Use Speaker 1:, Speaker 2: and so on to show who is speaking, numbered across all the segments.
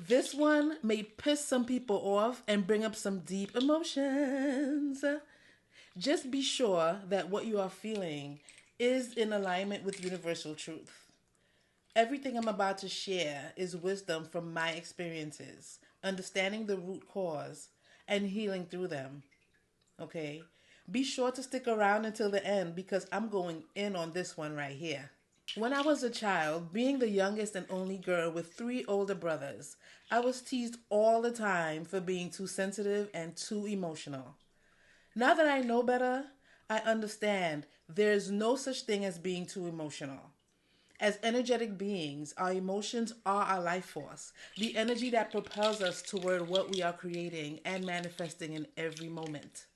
Speaker 1: This one may piss some people off and bring up some deep emotions. Just be sure that what you are feeling is in alignment with universal truth. Everything I'm about to share is wisdom from my experiences, understanding the root cause, and healing through them. Okay? Be sure to stick around until the end because I'm going in on this one right here. When I was a child, being the youngest and only girl with 3 older brothers, I was teased all the time for being too sensitive and too emotional. Now that I know better, I understand there's no such thing as being too emotional. As energetic beings, our emotions are our life force, the energy that propels us toward what we are creating and manifesting in every moment.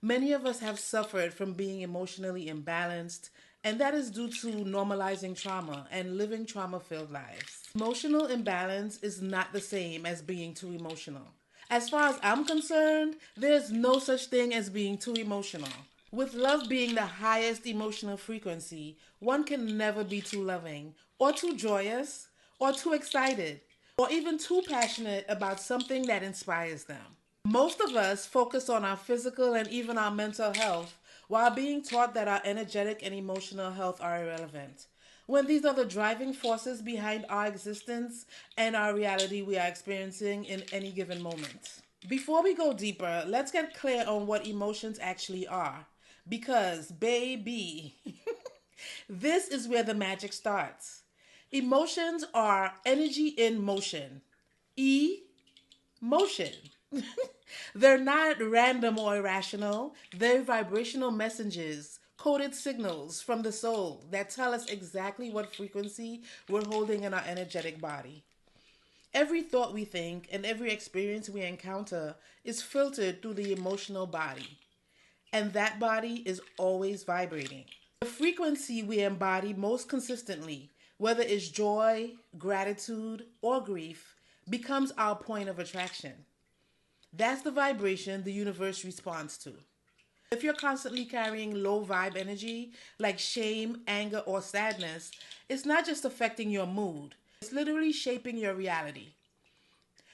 Speaker 1: Many of us have suffered from being emotionally imbalanced, and that is due to normalizing trauma and living trauma-filled lives. Emotional imbalance is not the same as being too emotional. As far as I'm concerned, there's no such thing as being too emotional. With love being the highest emotional frequency, one can never be too loving, or too joyous, or too excited, or even too passionate about something that inspires them. Most of us focus on our physical and even our mental health while being taught that our energetic and emotional health are irrelevant, when these are the driving forces behind our existence and our reality we are experiencing in any given moment. Before we go deeper, let's get clear on what emotions actually are. Because, baby, this is where the magic starts. Emotions are energy in motion. Motion. They're not random or irrational. They're vibrational messages, coded signals from the soul that tell us exactly what frequency we're holding in our energetic body. Every thought we think and every experience we encounter is filtered through the emotional body, and that body is always vibrating. The frequency we embody most consistently, whether it's joy, gratitude, or grief, becomes our point of attraction. That's the vibration the universe responds to. If you're constantly carrying low vibe energy like shame, anger, or sadness, it's not just affecting your mood, it's literally shaping your reality.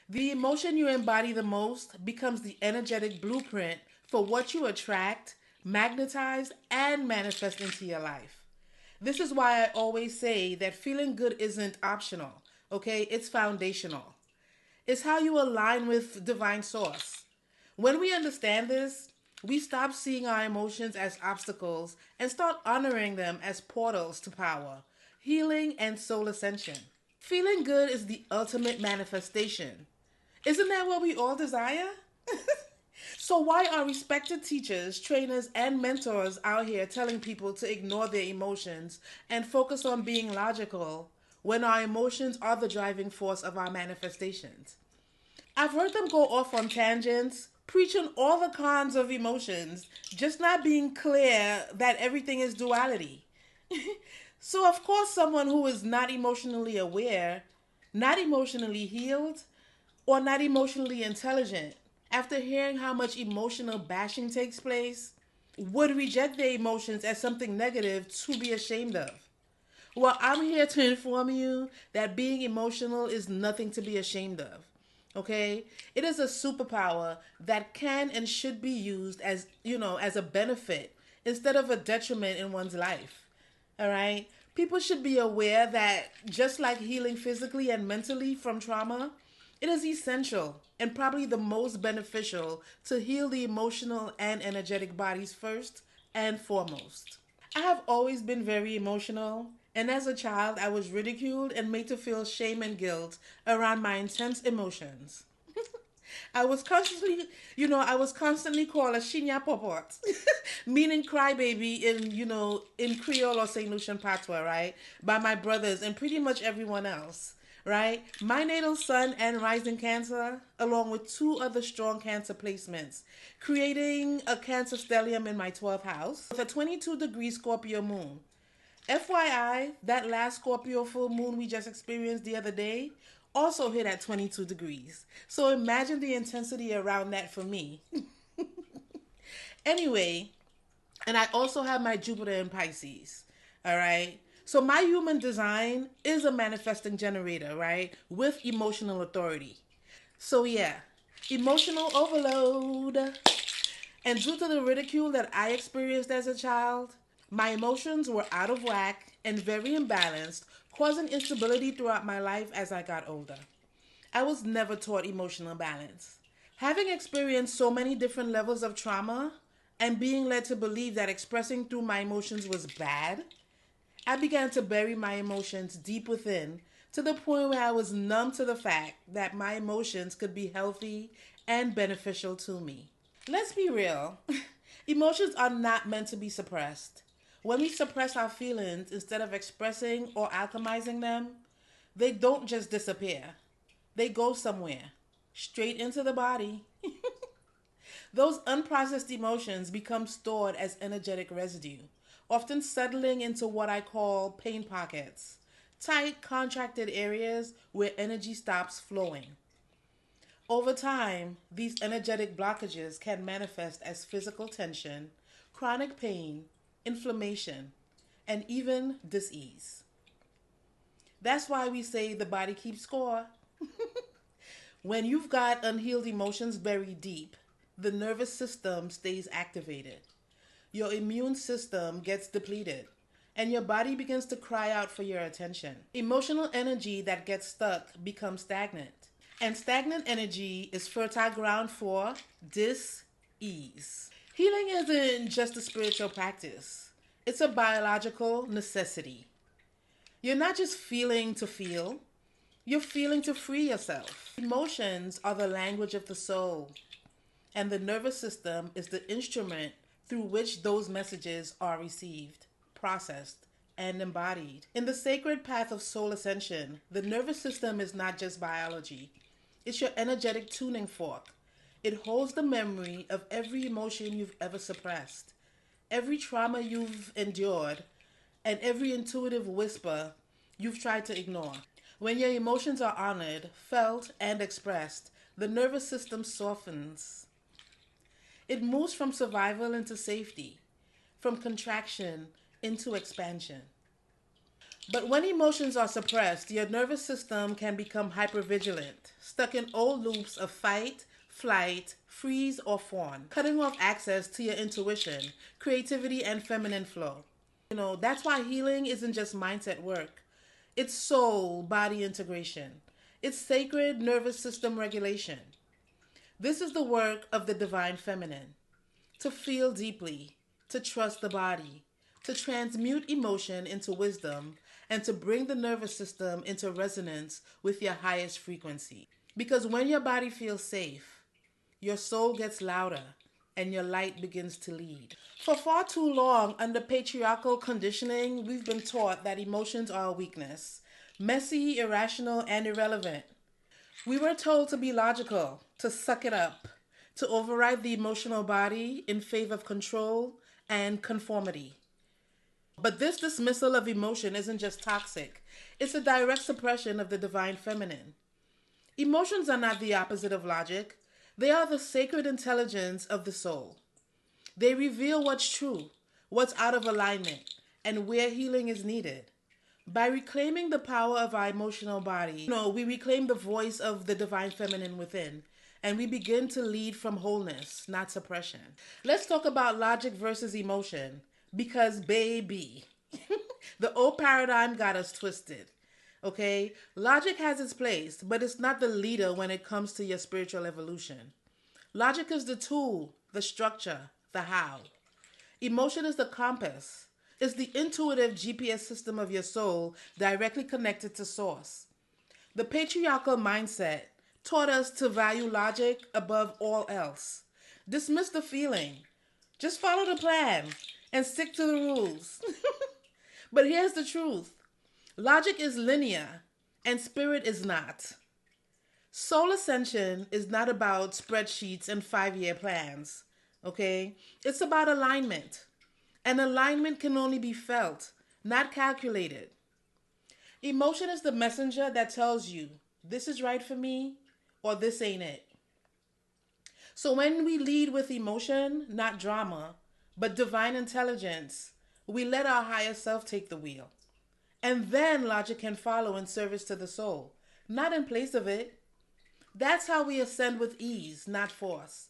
Speaker 1: The emotion you embody the most becomes the energetic blueprint for what you attract, magnetize, and manifest into your life. This is why I always say that feeling good isn't optional, okay? It's foundational. It's how you align with divine source. When we understand this, we stop seeing our emotions as obstacles and start honoring them as portals to power, healing, and soul ascension. Feeling good is the ultimate manifestation. Isn't that what we all desire? So why are respected teachers, trainers, and mentors out here telling people to ignore their emotions and focus on being logical when our emotions are the driving force of our manifestations? I've heard them go off on tangents, preaching all the cons of emotions, just not being clear that everything is duality. So, of course, someone who is not emotionally aware, not emotionally healed, or not emotionally intelligent, after hearing how much emotional bashing takes place, would reject their emotions as something negative to be ashamed of. Well, I'm here to inform you that being emotional is nothing to be ashamed of. Okay? It is a superpower that can and should be used as, as a benefit instead of a detriment in one's life. All right? People should be aware that just like healing physically and mentally from trauma, it is essential and probably the most beneficial to heal the emotional and energetic bodies first and foremost. I have always been very emotional, and as a child, I was ridiculed and made to feel shame and guilt around my intense emotions. I was constantly called a shinya popot, meaning crybaby in Creole or St. Lucian patois, right? By my brothers and pretty much everyone else, right? My natal sun and rising Cancer, along with 2 other strong Cancer placements, creating a Cancer stellium in my 12th house with a 22-degree Scorpio moon. FYI, that last Scorpio full moon we just experienced the other day also hit at 22 degrees. So imagine the intensity around that for me. Anyway, and I also have my Jupiter in Pisces. All right. So my human design is a manifesting generator, right? With emotional authority. So yeah, emotional overload. And due to the ridicule that I experienced as a child, my emotions were out of whack and very imbalanced, causing instability throughout my life as I got older. I was never taught emotional balance. Having experienced so many different levels of trauma and being led to believe that expressing through my emotions was bad, I began to bury my emotions deep within to the point where I was numb to the fact that my emotions could be healthy and beneficial to me. Let's be real. Emotions are not meant to be suppressed. When we suppress our feelings instead of expressing or alchemizing them, they don't just disappear. They go somewhere, straight into the body. Those unprocessed emotions become stored as energetic residue, often settling into what I call pain pockets, tight, contracted areas where energy stops flowing. Over time, these energetic blockages can manifest as physical tension, chronic pain, inflammation, and even disease. That's why we say the body keeps score. When you've got unhealed emotions buried deep, the nervous system stays activated. Your immune system gets depleted, and your body begins to cry out for your attention. Emotional energy that gets stuck becomes stagnant. And stagnant energy is fertile ground for dis-ease. Healing isn't just a spiritual practice, it's a biological necessity. You're not just feeling to feel, you're feeling to free yourself. Emotions are the language of the soul, and the nervous system is the instrument through which those messages are received, processed, and embodied. In the sacred path of soul ascension, the nervous system is not just biology, it's your energetic tuning fork. It holds the memory of every emotion you've ever suppressed, every trauma you've endured, and every intuitive whisper you've tried to ignore. When your emotions are honored, felt, and expressed, the nervous system softens. It moves from survival into safety, from contraction into expansion. But when emotions are suppressed, your nervous system can become hypervigilant, stuck in old loops of fight, flight, freeze, or fawn, cutting off access to your intuition, creativity, and feminine flow. That's why healing isn't just mindset work. It's soul body integration. It's sacred nervous system regulation. This is the work of the divine feminine. To feel deeply, to trust the body, to transmute emotion into wisdom, and to bring the nervous system into resonance with your highest frequency. Because when your body feels safe, your soul gets louder and your light begins to lead. For far too long, under patriarchal conditioning, we've been taught that emotions are a weakness, messy, irrational, and irrelevant. We were told to be logical, to suck it up, to override the emotional body in favor of control and conformity. But this dismissal of emotion isn't just toxic, it's a direct suppression of the divine feminine. Emotions are not the opposite of logic, they are the sacred intelligence of the soul. They reveal what's true, what's out of alignment, and where healing is needed. By reclaiming the power of our emotional body, we reclaim the voice of the divine feminine within, and we begin to lead from wholeness, not suppression. Let's talk about logic versus emotion, because baby, the old paradigm got us twisted. Okay? Logic has its place, but it's not the leader when it comes to your spiritual evolution. Logic is the tool, the structure, the how. Emotion is the compass. It's the intuitive GPS system of your soul directly connected to source. The patriarchal mindset taught us to value logic above all else. Dismiss the feeling. Just follow the plan and stick to the rules. But here's the truth. Logic is linear and spirit is not. Soul ascension is not about spreadsheets and 5-year plans, okay? It's about alignment. And alignment can only be felt, not calculated. Emotion is the messenger that tells you, this is right for me or this ain't it. So when we lead with emotion, not drama, but divine intelligence, we let our higher self take the wheel. And then logic can follow in service to the soul, not in place of it. That's how we ascend with ease, not force.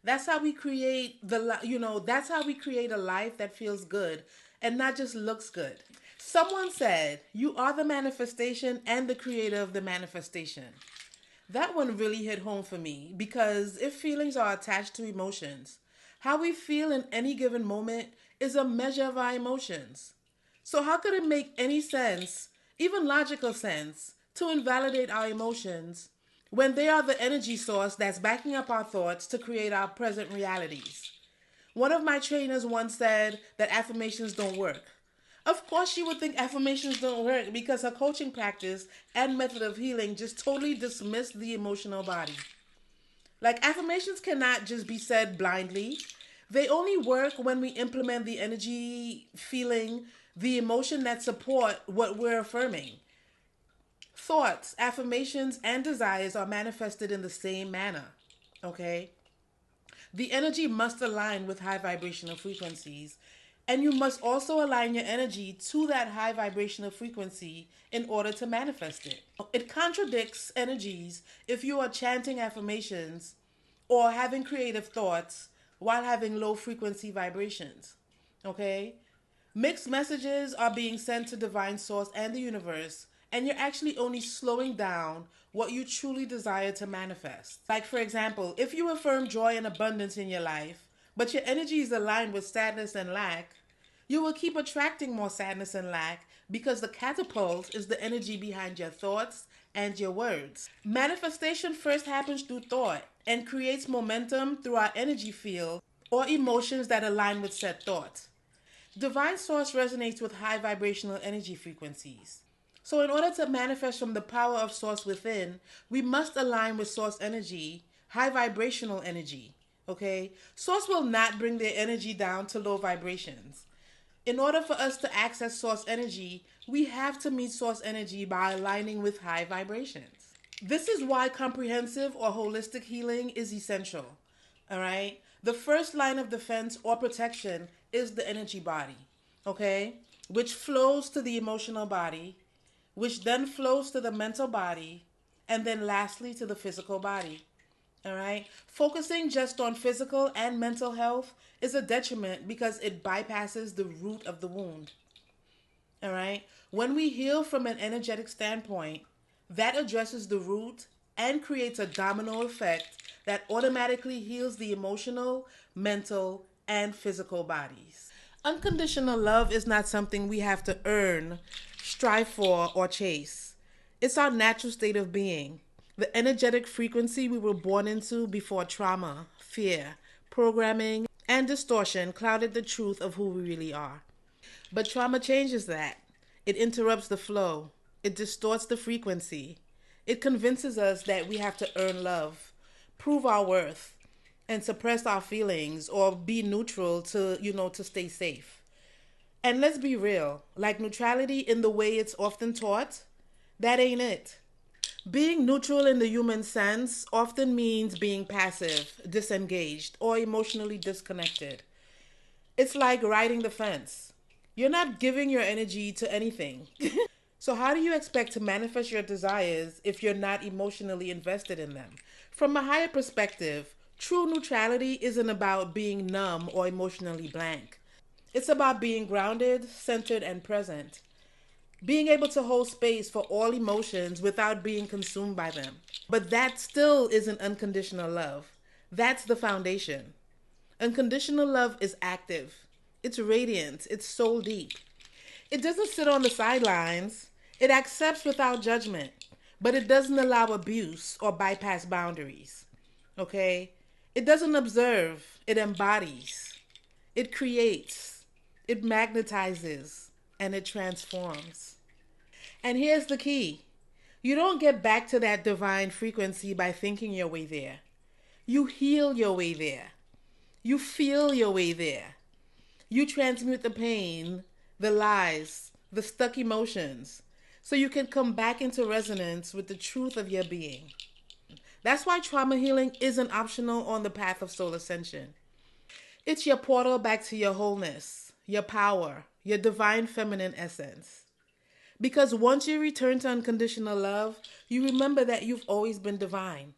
Speaker 1: That's how we create that's how we create a life that feels good and not just looks good. Someone said, "You are the manifestation and the creator of the manifestation." That one really hit home for me because if feelings are attached to emotions, how we feel in any given moment is a measure of our emotions. So, how could it make any sense, even logical sense, to invalidate our emotions when they are the energy source that's backing up our thoughts to create our present realities? One of my trainers once said that affirmations don't work. Of course, she would think affirmations don't work because her coaching practice and method of healing just totally dismissed the emotional body. Like, affirmations cannot just be said blindly. They only work when we implement the energy, feeling, the emotion that support what we're affirming. Thoughts, affirmations, and desires are manifested in the same manner. Okay? The energy must align with high vibrational frequencies, and you must also align your energy to that high vibrational frequency in order to manifest it. It contradicts energies if you are chanting affirmations or having creative thoughts while having low frequency vibrations. Okay? Mixed messages are being sent to divine source and the universe, and you're actually only slowing down what you truly desire to manifest. Like, for example, if you affirm joy and abundance in your life, but your energy is aligned with sadness and lack, you will keep attracting more sadness and lack because the catapult is the energy behind your thoughts and your words. Manifestation first happens through thought and creates momentum through our energy field or emotions that align with said thought. Divine source resonates with high vibrational energy frequencies. So, in order to manifest from the power of source within, we must align with source energy, high vibrational energy. Okay? Source will not bring their energy down to low vibrations. In order for us to access source energy, we have to meet source energy by aligning with high vibrations. This is why comprehensive or holistic healing is essential. All right? The first line of defense or protection is the energy body, okay? Which flows to the emotional body, which then flows to the mental body, and then lastly to the physical body. All right? Focusing just on physical and mental health is a detriment because it bypasses the root of the wound. All right? When we heal from an energetic standpoint, that addresses the root and creates a domino effect that automatically heals the emotional, mental, and physical bodies. Unconditional love is not something we have to earn, strive for, or chase. It's our natural state of being, the energetic frequency we were born into before trauma, fear, programming, and distortion clouded the truth of who we really are. But trauma changes that. It interrupts the flow. It distorts the frequency. It convinces us that we have to earn love, prove our worth, and suppress our feelings or be neutral to stay safe. And let's be real, like neutrality in the way it's often taught, that ain't it. Being neutral in the human sense often means being passive, disengaged, or emotionally disconnected. It's like riding the fence. You're not giving your energy to anything. So, how do you expect to manifest your desires if you're not emotionally invested in them? From a higher perspective, true neutrality isn't about being numb or emotionally blank. It's about being grounded, centered, and present. Being able to hold space for all emotions without being consumed by them. But that still isn't unconditional love. That's the foundation. Unconditional love is active. It's radiant. It's soul deep. It doesn't sit on the sidelines. It accepts without judgment. But it doesn't allow abuse or bypass boundaries. Okay? It doesn't observe. It embodies. It creates. It magnetizes. And it transforms. And here's the key. You don't get back to that divine frequency by thinking your way there. You heal your way there. You feel your way there. You transmute the pain, the lies, the stuck emotions, so you can come back into resonance with the truth of your being. That's why trauma healing isn't optional on the path of soul ascension. It's your portal back to your wholeness, your power, your divine feminine essence. Because once you return to unconditional love, you remember that you've always been divine.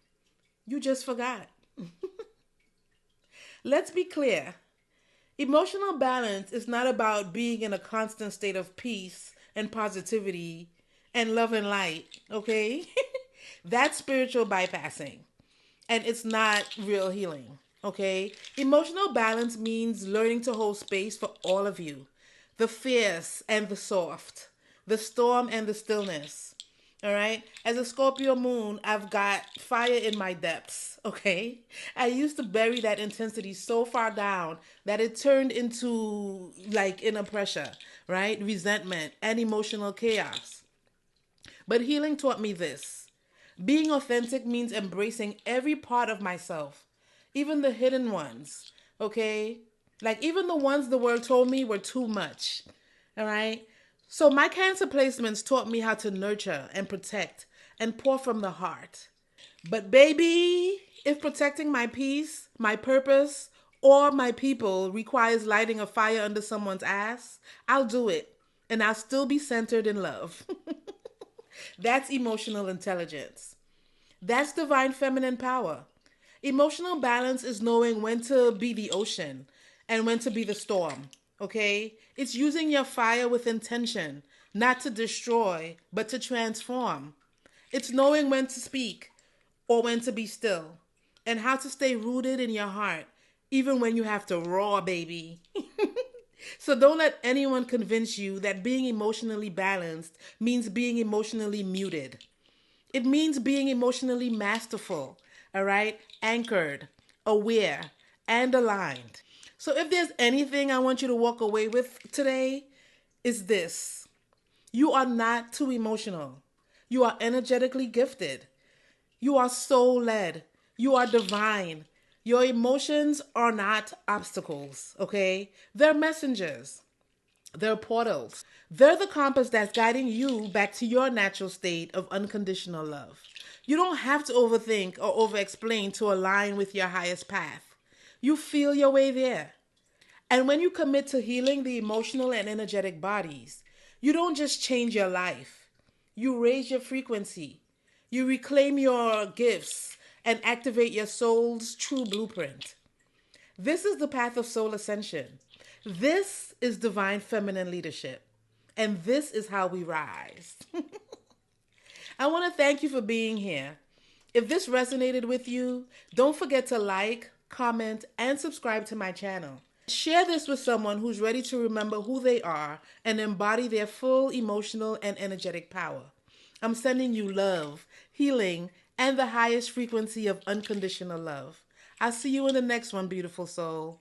Speaker 1: You just forgot. Let's be clear. Emotional balance is not about being in a constant state of peace and positivity and love and light, okay? That's spiritual bypassing. And it's not real healing, okay? Emotional balance means learning to hold space for all of you, the fierce and the soft, the storm and the stillness. All right. As a Scorpio moon, I've got fire in my depths. Okay. I used to bury that intensity so far down that it turned into like inner pressure, right? Resentment and emotional chaos. But healing taught me this: being authentic means embracing every part of myself, even the hidden ones. Okay. Like even the ones the world told me were too much. All right. So my Cancer placements taught me how to nurture and protect and pour from the heart. But baby, if protecting my peace, my purpose, or my people requires lighting a fire under someone's ass, I'll do it. And I'll still be centered in love. That's emotional intelligence. That's divine feminine power. Emotional balance is knowing when to be the ocean and when to be the storm. Okay? It's using your fire with intention, not to destroy, but to transform. It's knowing when to speak or when to be still, and how to stay rooted in your heart, even when you have to roar, baby. So don't let anyone convince you that being emotionally balanced means being emotionally muted. It means being emotionally masterful, all right? Anchored, aware, and aligned. So if there's anything I want you to walk away with today, is this: you are not too emotional. You are energetically gifted. You are soul led. You are divine. Your emotions are not obstacles, okay? They're messengers. They're portals. They're the compass that's guiding you back to your natural state of unconditional love. You don't have to overthink or over explain to align with your highest path. You feel your way there. And when you commit to healing the emotional and energetic bodies, you don't just change your life, you raise your frequency. You reclaim your gifts and activate your soul's true blueprint. This is the path of soul ascension. This is divine feminine leadership. And this is how we rise. I want to thank you for being here. If this resonated with you, don't forget to like, comment, and subscribe to my channel. Share this with someone who's ready to remember who they are and embody their full emotional and energetic power. I'm sending you love, healing, and the highest frequency of unconditional love. I'll see you in the next one, beautiful soul.